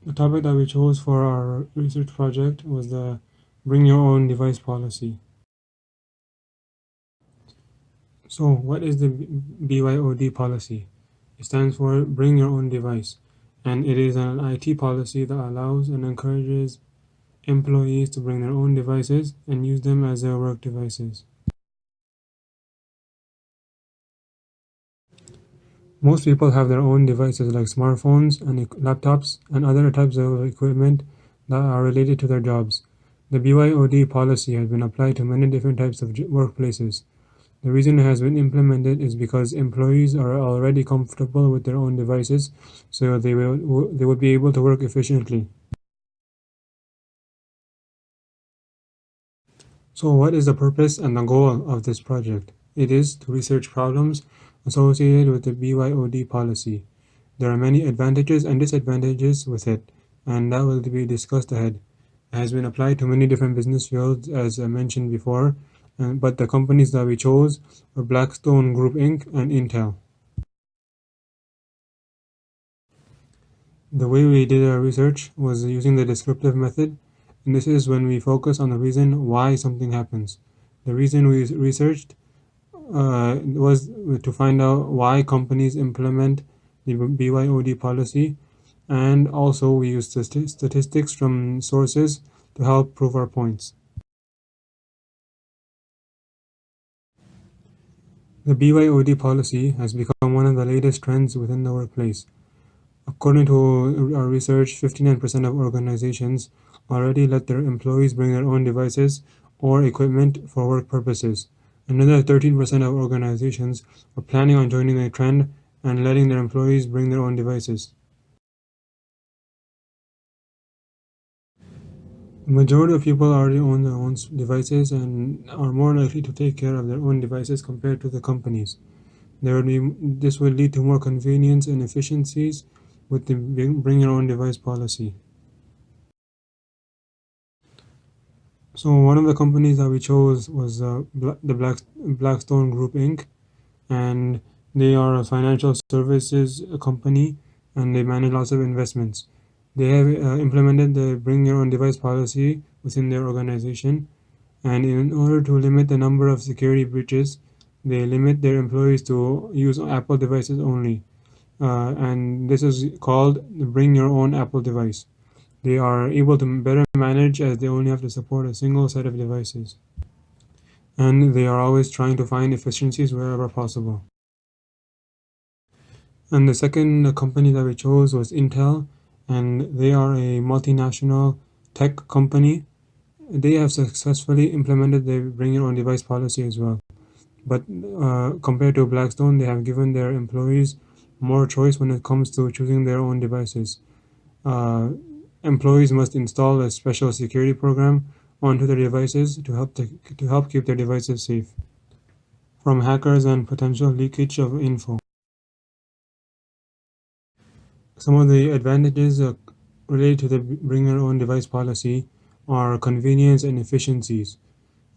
The topic that we chose for our research project was the Bring Your Own Device policy. So, what is the BYOD policy? It stands for Bring Your Own Device, and it is an IT policy that allows and encourages employees to bring their own devices and use them as their work devices. Most people have their own devices like smartphones and laptops and other types of equipment that are related to their jobs. The BYOD policy has been applied to many different types of workplaces. The reason it has been implemented is because employees are already comfortable with their own devices, so they would be able to work efficiently. So, what is the purpose and the goal of this project? It is to research problems associated with the BYOD policy. There are many advantages and disadvantages with it, and that will be discussed ahead. It has been applied to many different business fields, as I mentioned before, but the companies that we chose were Blackstone Group Inc. and Intel. The way we did our research was using the descriptive method, and this is when we focus on the reason why something happens. The reason we researched was to find out why companies implement the BYOD policy, and also we used statistics from sources to help prove our points. The BYOD policy has become one of the latest trends within the workplace. According to our research, 59% of organizations already let their employees bring their own devices or equipment for work purposes. Another 13% of organizations are planning on joining the trend and letting their employees bring their own devices. The majority of people already own their own devices and are more likely to take care of their own devices compared to the companies. This will lead to more convenience and efficiencies with the bring your own device policy. So one of the companies that we chose was Blackstone Group Inc. and they are a financial services company and they manage lots of investments. They have implemented the bring your own device policy within their organization, and in order to limit the number of security breaches, they limit their employees to use Apple devices only. And this is called the bring your own Apple device. They are able to better manage as they only have to support a single set of devices. And they are always trying to find efficiencies wherever possible. And the second company that we chose was Intel, and they are a multinational tech company. They have successfully implemented the bring your own device policy as well. But compared to Blackstone, they have given their employees more choice when it comes to choosing their own devices. Uh, Employees must install a special security program onto their devices to help keep their devices safe from hackers and potential leakage of info. Some of the advantages related to the bring your own device policy are convenience and efficiencies.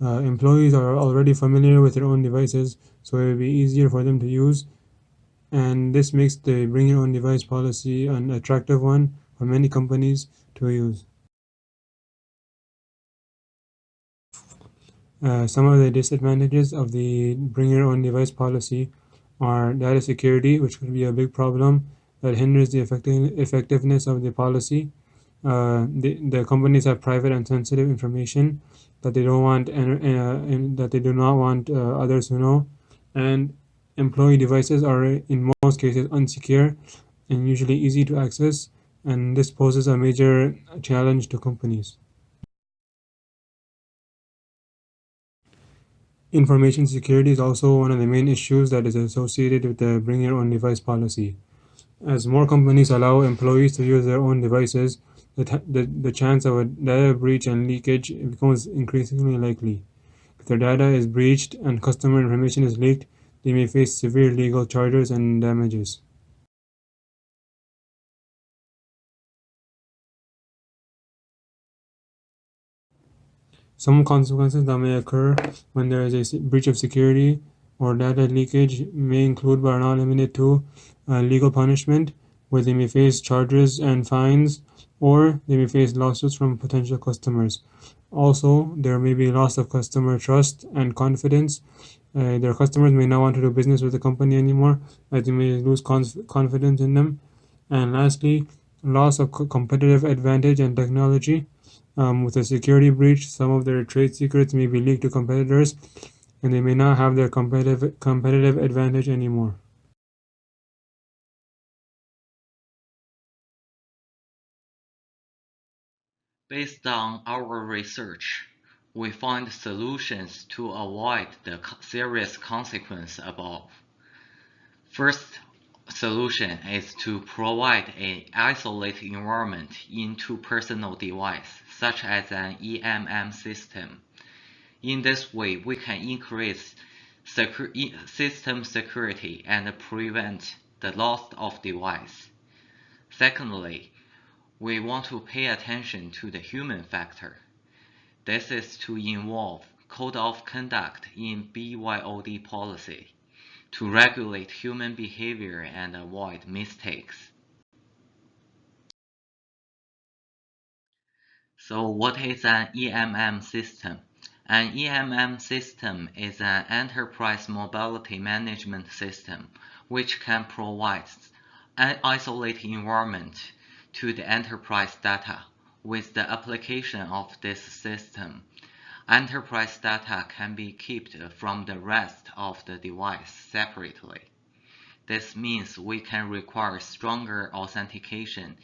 Employees are already familiar with their own devices, so it will be easier for them to use, and this makes the bring your own device policy an attractive one for many companies to use. Some of the disadvantages of the bring your own device policy are data security, which could be a big problem that hinders the effectiveness of the policy. The companies have private and sensitive information that they don't want and that they do not want others to know, and employee devices are in most cases unsecure and usually easy to access, and this poses a major challenge to companies. Information security is also one of the main issues that is associated with the bring your own device policy. As more companies allow employees to use their own devices, the chance of a data breach and leakage becomes increasingly likely. If their data is breached and customer information is leaked, they may face severe legal charges and damages. Some consequences that may occur when there is a breach of security or data leakage may include, but are not limited to, legal punishment, where they may face charges and fines, or they may face lawsuits from potential customers. Also, there may be loss of customer trust and confidence. Their customers may not want to do business with the company anymore, as they may lose confidence in them. And lastly, loss of competitive advantage and technology. With a security breach, some of their trade secrets may be leaked to competitors, and they may not have their competitive advantage anymore. Based on our research, we find solutions to avoid the serious consequence above. First solution is to provide an isolated environment into personal device, such as an EMM system. In this way, we can increase system security and prevent the loss of device. Secondly, we want to pay attention to the human factor. This is to involve code of conduct in BYOD policy to regulate human behavior and avoid mistakes. So what is an EMM system? An EMM system is an enterprise mobility management system which can provide an isolated environment to the enterprise data. With the application of this system, enterprise data can be kept from the rest of the device separately. This means we can require stronger authentication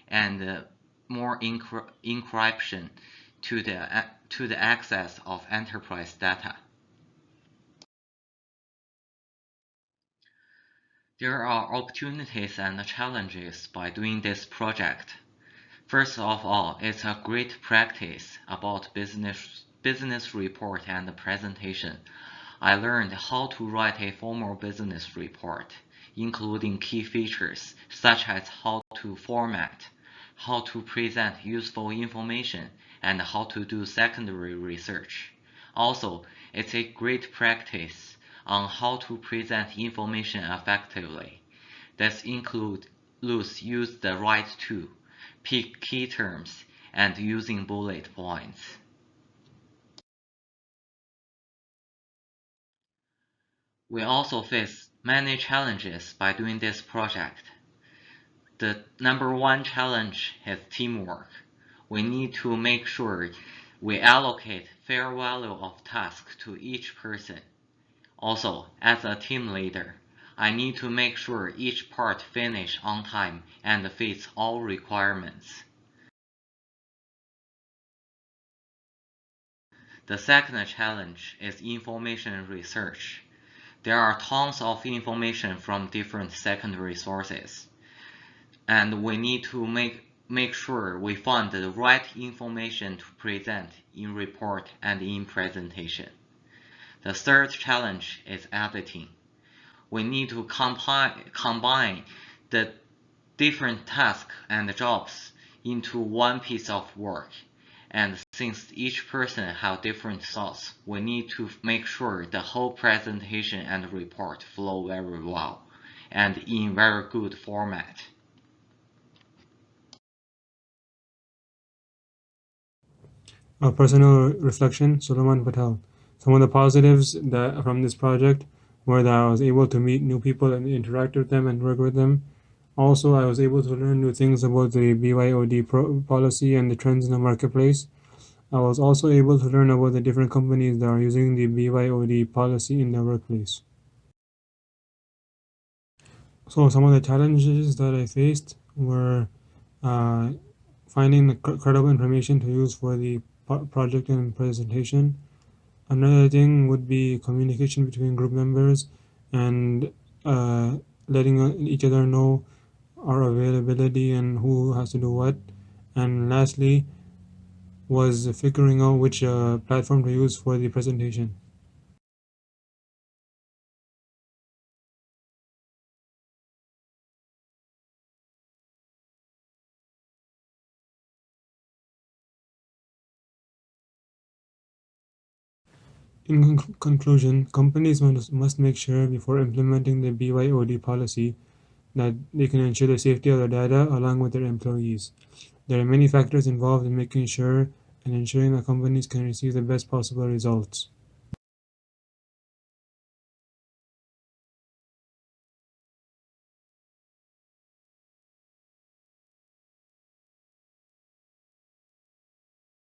and more encryption to the access of enterprise data. There are opportunities and challenges by doing this project. First of all, it's a great practice about business report and presentation. I learned how to write a formal business report, including key features such as how to format, how to present useful information, and how to do secondary research. Also, it's a great practice on how to present information effectively. This includes use the right tool, pick key terms, and using bullet points. We also face many challenges by doing this project. The number one challenge is teamwork. We need to make sure we allocate fair value of tasks to each person. Also, as a team leader, I need to make sure each part finish on time and fits all requirements. The second challenge is information research. There are tons of information from different secondary sources, and we need to make sure we find the right information to present in report and in presentation. The third challenge is editing. We need to combine the different tasks and jobs into one piece of work. And since each person have different thoughts, we need to make sure the whole presentation and report flow very well and in very good format. A personal reflection, Suleiman Patel. Some of the positives that from this project were that I was able to meet new people and interact with them and work with them. Also, I was able to learn new things about the BYOD policy and the trends in the marketplace. I was also able to learn about the different companies that are using the BYOD policy in their workplace. So, some of the challenges that I faced were uh, finding the credible information to use for the project and presentation. Another thing would be communication between group members and uh, letting each other know our availability and who has to do what. And lastly, was figuring out which platform to use for the presentation. In conclusion, companies must make sure before implementing the BYOD policy that they can ensure the safety of the data along with their employees. There are many factors involved in making sure and ensuring that companies can receive the best possible results.